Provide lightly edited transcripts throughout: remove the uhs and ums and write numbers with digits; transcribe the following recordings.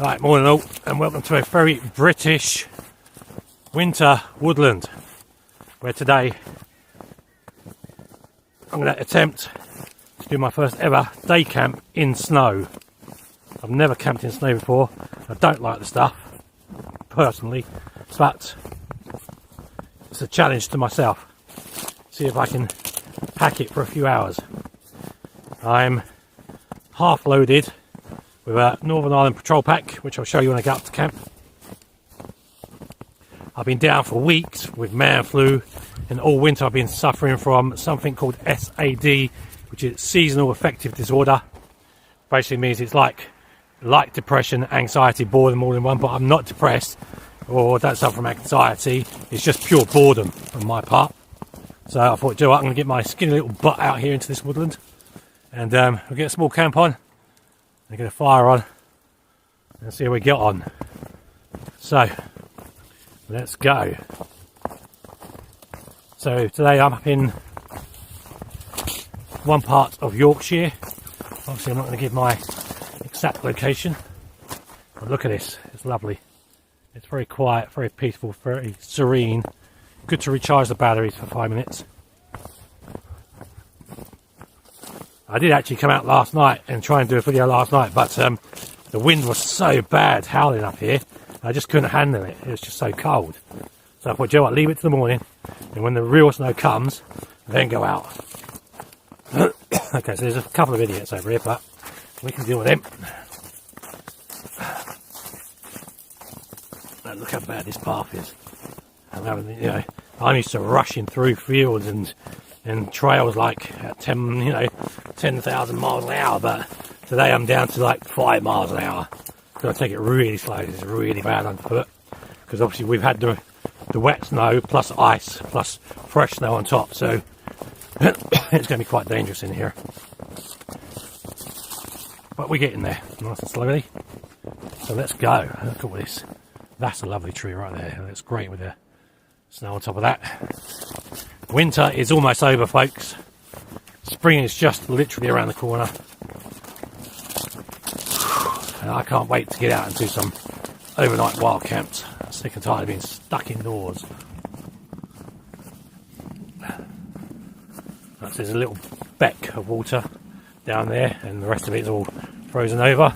Right, morning all, and welcome to a very British winter woodland, where today I'm going to attempt to do my first ever day camp in snow. I've never camped in snow before. I don't like the stuff, personally, but it's a challenge to myself. See if I can hack it for a few hours. I'm half loaded with a Northern Ireland patrol pack, which I'll show you when I get up to camp. I've been down for weeks with man flu, and all winter I've been suffering from something called SAD, which is seasonal affective disorder. Basically means it's like depression, anxiety, boredom all in one, but I'm not depressed or don't suffer from anxiety. It's just pure boredom on my part. So I thought, I'm going to get my skinny little butt out here into this woodland, and we'll get a small camp on and get a fire on and see how we get on. So let's go. So today I'm up in one part of Yorkshire. Obviously I'm not going to give my exact location, but look at this, it's lovely. It's very quiet, very peaceful, very serene. Good to recharge the batteries for 5 minutes. I did actually come out last night and try and do a video last night, but the wind was so bad howling up here, I just couldn't handle it. It was just so cold. So I thought, what, leave it to the morning, and when the real snow comes, then go out. Okay, so there's a couple of idiots over here, but we can deal with them. Look how bad this path is. I'm used to rushing through fields and trails like at 10,000 miles an hour, but today I'm down to like 5 miles an hour. Gotta take it really slow. It's really bad underfoot, because obviously we've had the wet snow plus ice plus fresh snow on top, so it's going to be quite dangerous in here. But we're getting there nice and slowly. So let's go. Look at this. That's a lovely tree right there. That's great with the snow on top of that. Winter is almost over, folks. Spring is just literally around the corner. And I can't wait to get out and do some overnight wild camps. I'm sick and tired of being stuck indoors. So there's a little beck of water down there, and the rest of it is all frozen over.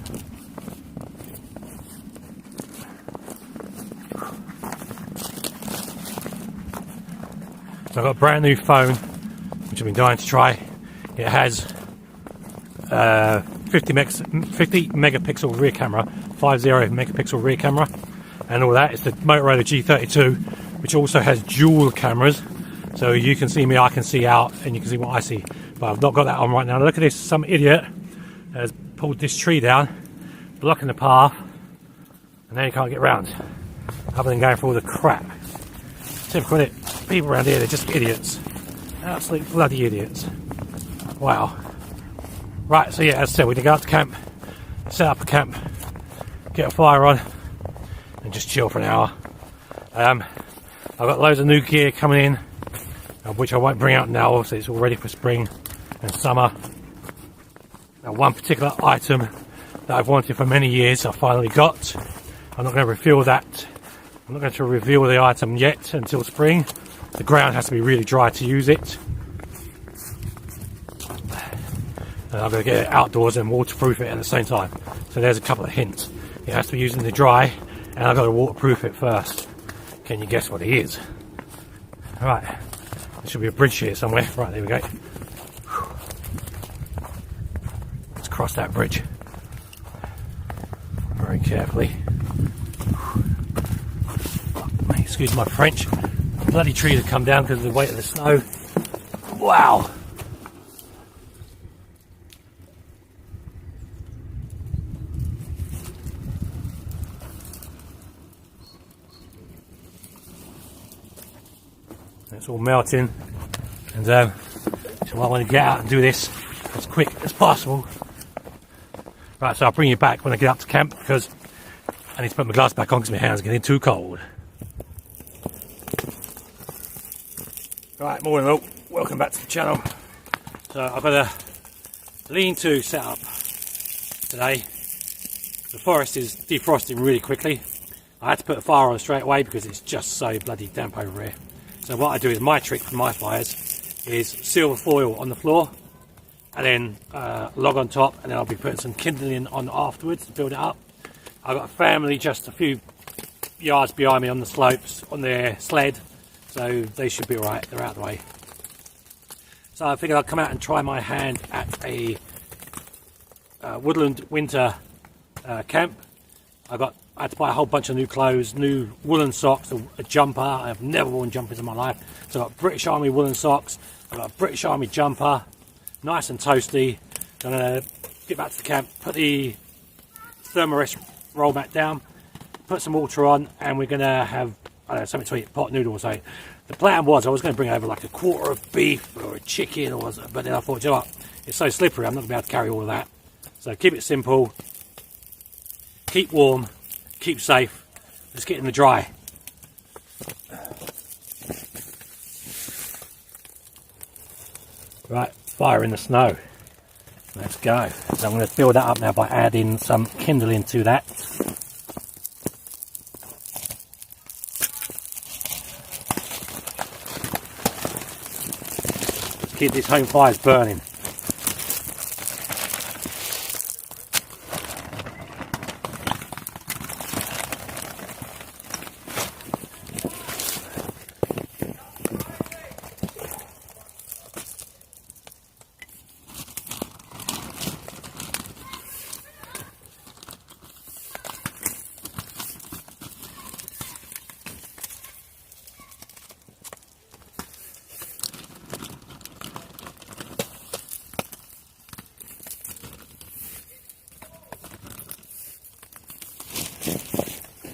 So I've got a brand new phone, which I've been dying to try. It has 50 megapixel rear camera, 50 megapixel rear camera, and all that. It's the Motorola G32, which also has dual cameras, so you can see me, I can see out, and you can see what I see. But I've not got that on right now. Look at this, some idiot has pulled this tree down, blocking the path, and now you can't get round, other than going through all the crap. Typical, isn't it? People around here, they're just idiots. Absolute bloody idiots. Wow. Right, so yeah, as I said, we're going to go out to camp, set up a camp, get a fire on, and just chill for an hour. I've got loads of new gear coming in, which I won't bring out now, obviously it's all ready for spring and summer. Now, one particular item that I've wanted for many years, I finally got. I'm not going to reveal that. I'm not going to reveal the item yet until spring. The ground has to be really dry to use it. And I'm going to get it outdoors and waterproof it at the same time. So there's a couple of hints. It has to be used in the dry, and I've got to waterproof it first. Can you guess what it is? Right, there should be a bridge here somewhere. Right, there we go. Let's cross that bridge very carefully. Excuse my French. Bloody tree to come down because of the weight of the snow. Wow. It's all melting, and so I want to get out and do this as quick as possible. Right, so I'll bring you back when I get up to camp, because I need to put my gloves back on because my hands are getting too cold. Right, morning all, welcome back to the channel. So I've got a lean-to set up today. The forest is defrosting really quickly. I had to put a fire on straight away because it's just so bloody damp over here. So what I do is, my trick for my fires is silver foil on the floor and then log on top, and then I'll be putting some kindling on afterwards to build it up. I've got a family just a few yards behind me on the slopes on their sled, so they should be alright, they're out of the way. So I figured I'd come out and try my hand at a woodland winter camp. I had to buy a whole bunch of new clothes, new woolen socks, a jumper. I've never worn jumpers in my life. So I've got British Army woolen socks, I've got a British Army jumper, nice and toasty. Gonna get back to the camp, put the thermarest roll mat down, put some water on, and we're gonna have, I don't know, something to eat, pot noodle or something. The plan was I was going to bring over like a quarter of beef or a chicken, but then I thought, you know what, it's so slippery, I'm not going to be able to carry all of that. So keep it simple, keep warm, keep safe, let's get in the dry. Right, fire in the snow. Let's go. So I'm going to build that up now by adding some kindling to that. Keep this home fires burning.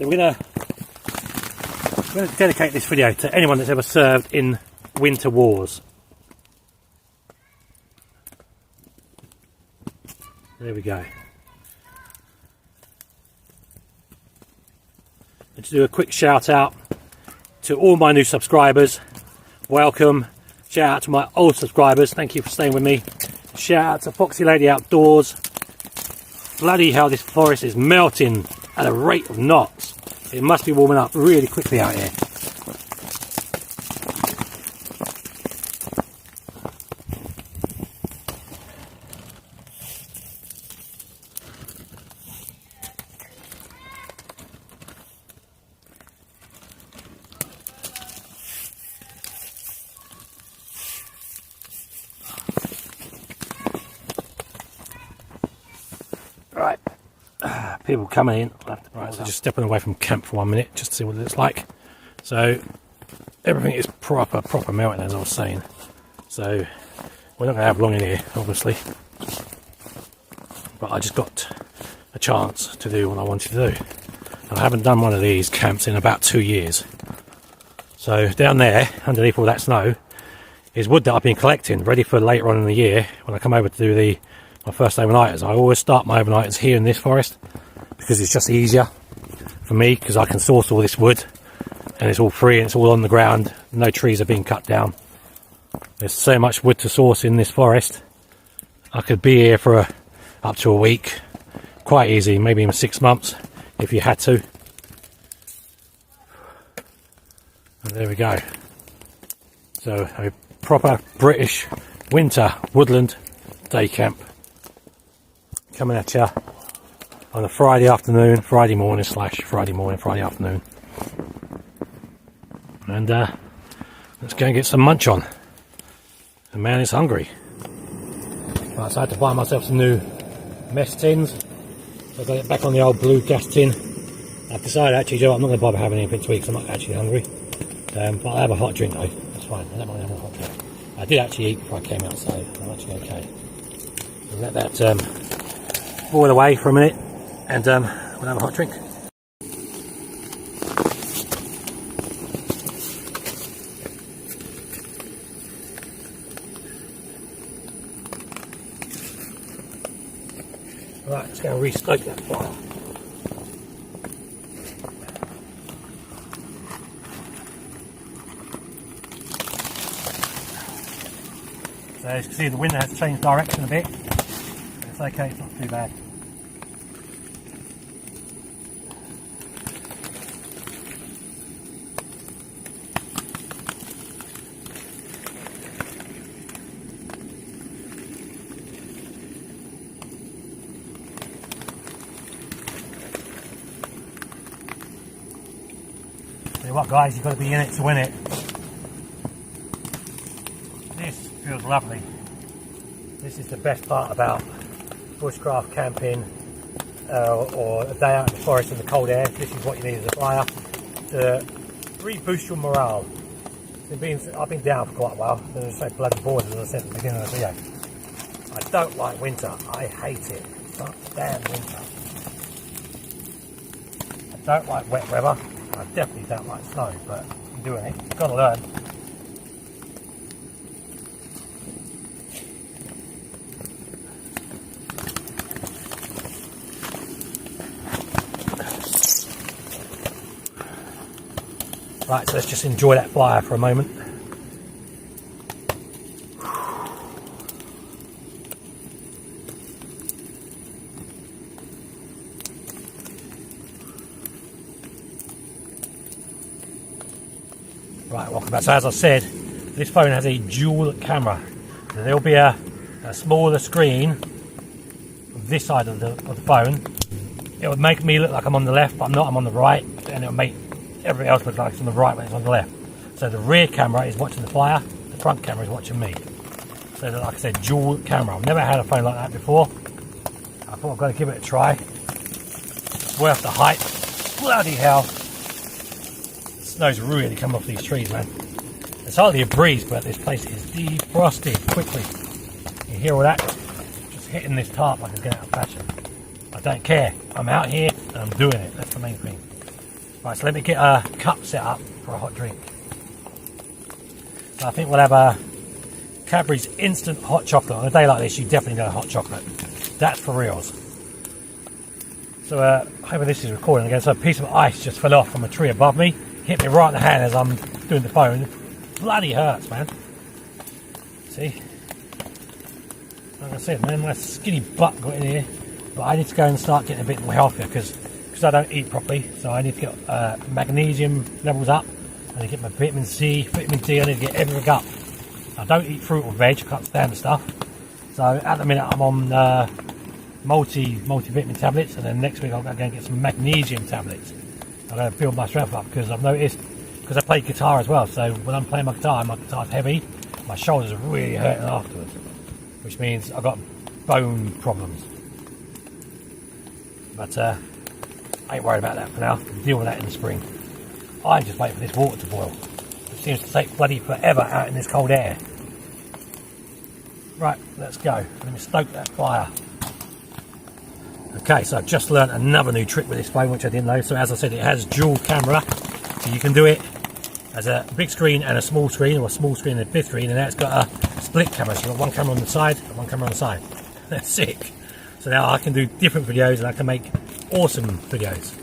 So we're going to dedicate this video to anyone that's ever served in winter wars. There we go. And to do a quick shout out to all my new subscribers, welcome. Shout out to my old subscribers, thank you for staying with me. Shout out to Foxy Lady Outdoors. Bloody hell, this forest is melting at a rate of knots. It must be warming up really quickly out here. Right. People coming in. Right, so just stepping away from camp for 1 minute just to see what it looks like. So everything is proper melting, as I was saying. So we're not going to have long in here, obviously. But I just got a chance to do what I wanted to do. And I haven't done one of these camps in about 2 years. So down there, underneath all that snow, is wood that I've been collecting, ready for later on in the year when I come over to do my first overnighters. I always start my overnighters here in this forest because it's just easier for me, because I can source all this wood and it's all free and it's all on the ground. No trees are being cut down. There's so much wood to source in this forest. I could be here for up to a week, quite easy, maybe even 6 months if you had to. And there we go. So a proper British winter woodland day camp coming at you on a Friday afternoon, Friday morning, Friday afternoon. And let's go and get some munch on. The man is hungry. Right, so I had to buy myself some new mess tins. So I got it back on the old blue gas tin. I've decided actually, Joe, I'm not going to bother having anything to eat because I'm not actually hungry. But I'll have a hot drink though, that's fine. I don't mind having a hot drink. I did actually eat before I came out, so I'm actually okay. We'll let that boil away for a minute and we'll have a hot drink. Right, just going to re-stoke that fire. So as you can see, the wind has changed direction a bit. It's okay, it's not too bad. Tell you what guys, you've got to be in it to win it. This feels lovely. This is the best part about bushcraft camping or a day out in the forest in the cold air. This is what you need as a flyer to reboost your morale. I've been down for quite a while, so I'm so bloody bored as I said at the beginning of the video. I don't like winter, I hate it. Fuck damn winter. I don't like wet weather, I definitely don't like snow, but I'm doing it, you've got to learn. Right, so let's just enjoy that fire for a moment. Right, welcome back. So as I said, this phone has a dual camera. So there'll be a smaller screen on this side of the phone. It would make me look like I'm on the left, but I'm not, I'm on the right, and it'll make everything else looks like it's on the right when it's on the left. So the rear camera is watching the flyer, the front camera is watching me. So like I said, dual camera. I've never had a phone like that before. I thought I've got to give it a try. It's worth the hype. Bloody hell. The snow's really come off these trees, man. It's hardly a breeze, but this place is defrosted quickly. You hear all that? Just hitting this tarp like it's getting out of fashion. I don't care. I'm out here and I'm doing it. That's the main thing. Right, so let me get a cup set up for a hot drink. So I think we'll have a Cadbury's instant hot chocolate. On a day like this, you definitely need a hot chocolate. That's for reals. So hoping this is recording again. So a piece of ice just fell off from a tree above me. Hit me right in the hand as I'm doing the phone. Bloody hurts, man. See? Like I said, man, my skinny butt got in here. But I need to go and start getting a bit more healthier because I don't eat properly, so I need to get magnesium levels up. I need to get my vitamin C, vitamin D. I need to get everything up. I don't eat fruit or veg, I can't stand the stuff. So at the minute I'm on multivitamin tablets, and then next week I'll go and get some magnesium tablets. I'm going to build my strength up because I've noticed, because I play guitar as well, so when I'm playing my guitar's heavy, my shoulders are really hurting afterwards, which means I've got bone problems. But I ain't worried about that for now. We'll deal with that in the spring. I'm just waiting for this water to boil. It seems to take bloody forever out in this cold air. Right, let's go. Let me stoke that fire. Okay, so I've just learned another new trick with this phone, which I didn't know. So as I said, it has dual camera. So you can do it as a big screen and a small screen, or a small screen and a big screen, and now it's got a split camera. So you've got one camera on the side and one camera on the side. That's sick. So now I can do different videos and I can make awesome videos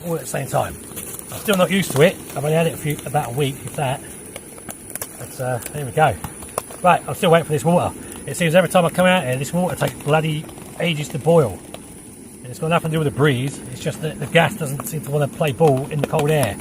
all at the same time. I'm still not used to it. I've only had it about a week, if that. But there we go. Right, I'm still waiting for this water. It seems every time I come out here, this water takes bloody ages to boil. And it's got nothing to do with the breeze. It's just that the gas doesn't seem to want to play ball in the cold air.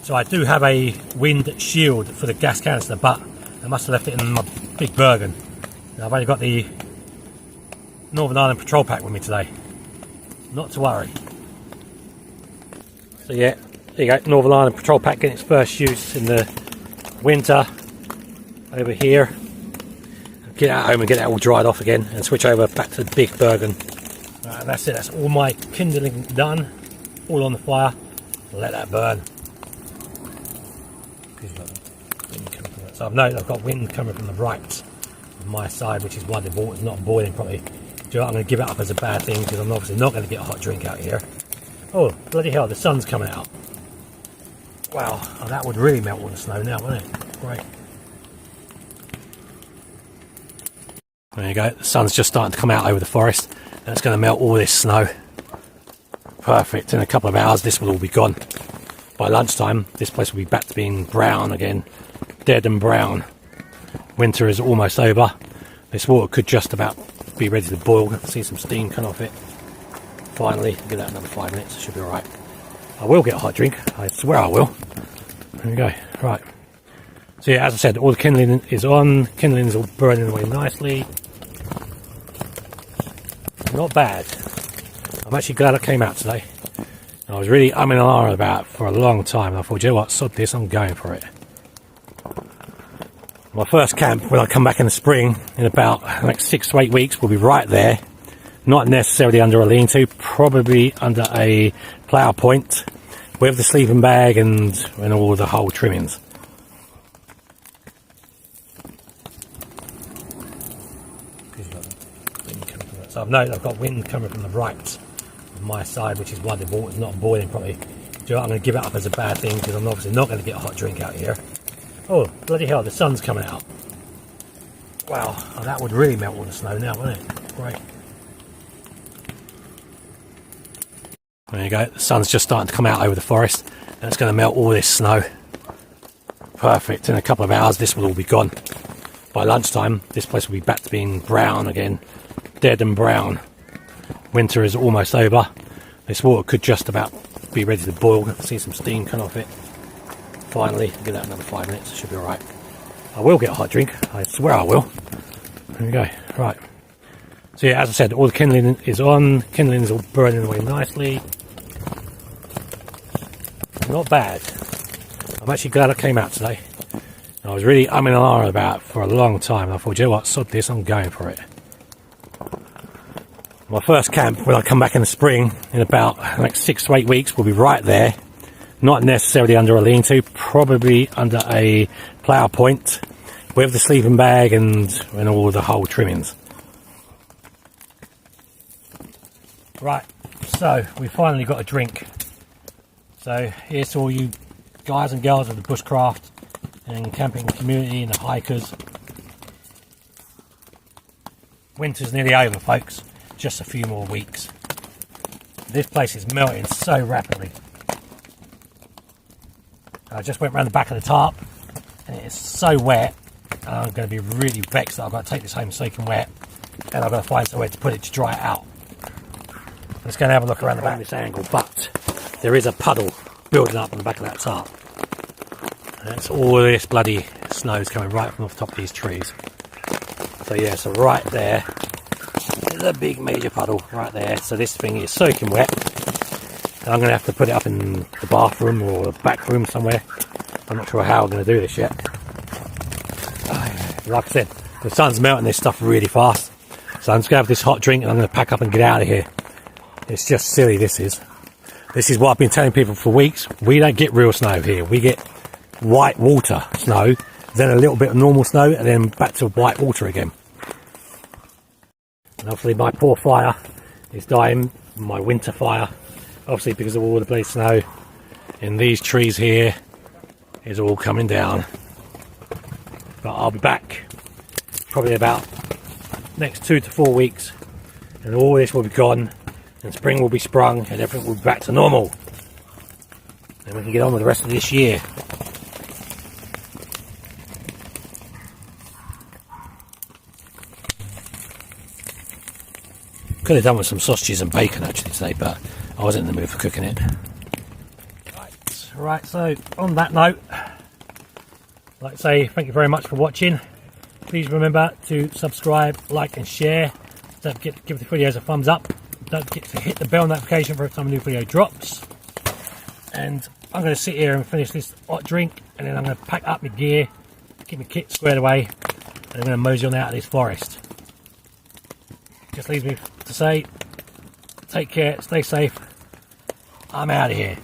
So I do have a wind shield for the gas canister, but I must have left it in my big Bergen. I've only got the Northern Ireland Patrol Pack with me today. Not to worry. So yeah, there you go, Northern Ireland Patrol Pack getting its first use in the winter over here. Get out home and get that all dried off again and switch over back to the big Bergen. Right, that's it, that's all my kindling done. All on the fire. Let that burn. So I've noticed I've got wind coming from the right of my side, which is why the water's not boiling properly. Do you know what? I'm going to give it up as a bad thing because I'm obviously not going to get a hot drink out here. Oh, bloody hell, the sun's coming out. Wow, oh, that would really melt all the snow now, wouldn't it? Great. There you go, the sun's just starting to come out over the forest and it's going to melt all this snow. Perfect, in a couple of hours this will all be gone. By lunchtime, this place will be back to being brown again. Dead and brown. Winter is almost over. This water could just about be ready to boil. I can see some steam coming off it. Finally, give that another 5 minutes, it should be alright. I will get a hot drink, I swear I will. There we go, right. So yeah, as I said, all the kindling is on, kindling is all burning away nicely. Not bad. I'm actually glad I came out today. I was really umming and ahhing about it for a long time, and I thought, you know what, sod this, I'm going for it. My first camp, when I come back in the spring, in about like 6 to 8 weeks, will be right there. Not necessarily under a lean-to, probably under a plough point, with the sleeping bag and all the whole trimmings. So I've noticed I've got wind coming from the right on my side, which is why the water's not boiling properly. Do you know what, I'm going to give it up as a bad thing, because I'm obviously not going to get a hot drink out here. Oh, bloody hell, the sun's coming out. Wow, oh, that would really melt all the snow now, wouldn't it? Great. There you go, the sun's just starting to come out over the forest, and it's going to melt all this snow. Perfect, in a couple of hours this will all be gone. By lunchtime, this place will be back to being brown again. Dead and brown. Winter is almost over. This water could just about be ready to boil. I can see some steam coming off it. Finally, give that another 5 minutes, it should be alright. I will get a hot drink, I swear I will. There we go, right. So yeah, as I said, all the kindling is on, kindling is all burning away nicely. Not bad. I'm actually glad I came out today. I was really umming and ahhing about it for a long time, and I thought, you know what, sod this, I'm going for it. My first camp, when I come back in the spring, in about like 6 to 8 weeks, will be right there. Not necessarily under a lean-to, probably under a plough point, with the sleeping bag and all the whole trimmings. Right, so we finally got a drink. So here's to all you guys and girls of the bushcraft and camping community and the hikers. Winter's nearly over, folks. Just a few more weeks. This place is melting so rapidly. I just went around the back of the tarp and it is so wet, and I'm going to be really vexed that I've got to take this home soaking wet, and I've got to find somewhere to put it to dry it out. Let's go and have a look around the back of this angle, but there is a puddle building up on the back of that tarp. And that's all this bloody snow's coming right from off the top of these trees. So yeah, so right there, there's a big major puddle right there. So this thing is soaking wet. And I'm going to have to put it up in the bathroom or the back room somewhere. I'm not sure how I'm going to do this yet. Like I said, the sun's melting this stuff really fast. So I'm just going to have this hot drink and I'm going to pack up and get out of here. It's just silly, this is. This is what I've been telling people for weeks. We don't get real snow here. We get white water snow, then a little bit of normal snow, and then back to white water again. And obviously my poor fire is dying, my winter fire. Obviously because of all the bloody snow. And these trees here is all coming down. But I'll be back probably about next 2 to 4 weeks, and all this will be gone, and spring will be sprung, and everything will be back to normal. And we can get on with the rest of this year. Could have done with some sausages and bacon actually today, but I wasn't in the mood for cooking it. Right, so on that note, I'd like to say thank you very much for watching. Please remember to subscribe, like and share. Don't forget to give the videos a thumbs up. Don't forget to hit the bell notification for every time a new video drops. And I'm going to sit here and finish this hot drink, and then I'm going to pack up my gear, get my kit squared away, and I'm going to mosey on out of this forest. Just leaves me to say, take care, stay safe. I'm out of here.